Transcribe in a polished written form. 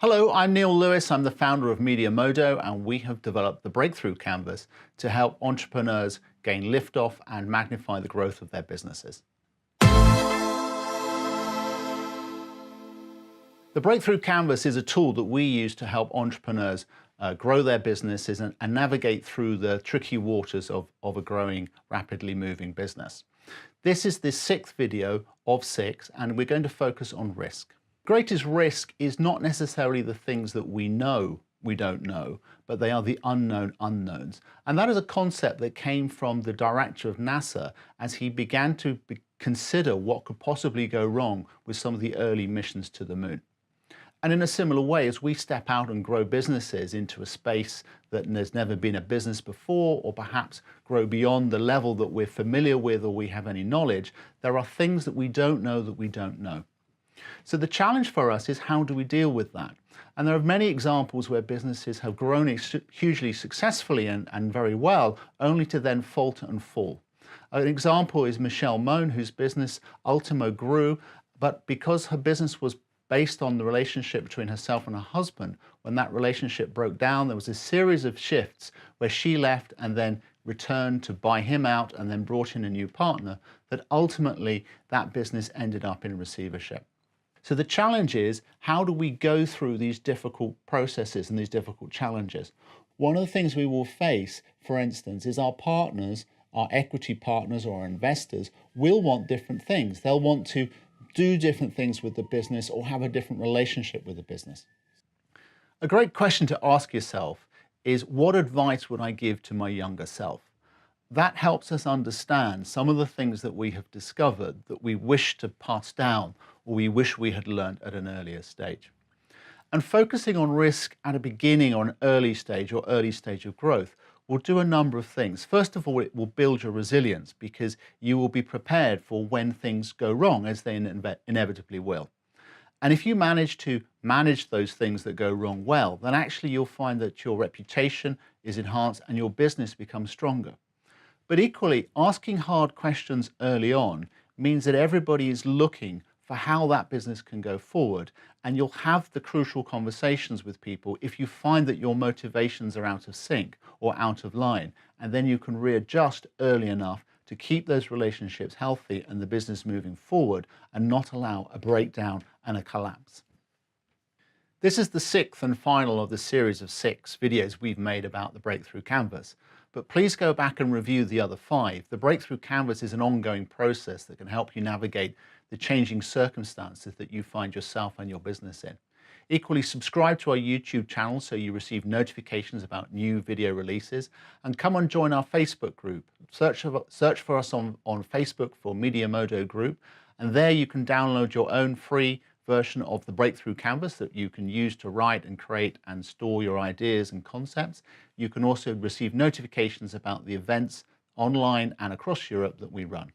Hello, I'm Neil Lewis. I'm the founder of MediaModo, and we have developed the Breakthrough Canvas to help entrepreneurs gain liftoff and magnify the growth of their businesses. The Breakthrough Canvas is a tool that we use to help entrepreneurs grow their businesses and navigate through the tricky waters of a growing, rapidly moving business. This is the sixth video of six, and we're going to focus on risk. Greatest risk is not necessarily the things that we know we don't know, but they are the unknown unknowns. And that is a concept that came from the director of NASA as he began to consider what could possibly go wrong with some of the early missions to the moon. And in a similar way, as we step out and grow businesses into a space that there's never been a business before, or perhaps grow beyond the level that we're familiar with or we have any knowledge, there are things that we don't know that we don't know. So the challenge for us is, how do we deal with that? And there are many examples where businesses have grown hugely successfully and very well, only to then falter and fall. An example is Michelle Mone, whose business Ultimo grew, but because her business was based on the relationship between herself and her husband, when that relationship broke down, there was a series of shifts where she left and then returned to buy him out and then brought in a new partner, that ultimately that business ended up in receivership. So the challenge is, how do we go through these difficult processes and these difficult challenges? One of the things we will face, for instance, is our partners, our equity partners or our investors, will want different things. They'll want to do different things with the business or have a different relationship with the business. A great question to ask yourself is, what advice would I give to my younger self? That helps us understand some of the things that we have discovered that we wish to pass down or we wish we had learned at an earlier stage. And focusing on risk at a beginning or an early stage of growth will do a number of things. First of all, it will build your resilience, because you will be prepared for when things go wrong, as they inevitably will. And if you manage to manage those things that go wrong well, then actually you'll find that your reputation is enhanced and your business becomes stronger. But equally, asking hard questions early on means that everybody is looking for how that business can go forward, and you'll have the crucial conversations with people if you find that your motivations are out of sync or out of line, and then you can readjust early enough to keep those relationships healthy and the business moving forward and not allow a breakdown and a collapse. This is the sixth and final of the series of 6 videos we've made about the Breakthrough Canvas. But please go back and review the other 5. The Breakthrough Canvas is an ongoing process that can help you navigate the changing circumstances that you find yourself and your business in. Equally, subscribe to our YouTube channel so you receive notifications about new video releases, and come and join our Facebook group. Search for us on Facebook for MediaModo Group, and there you can download your own free version of the Breakthrough Canvas that you can use to write and create and store your ideas and concepts. You can also receive notifications about the events online and across Europe that we run.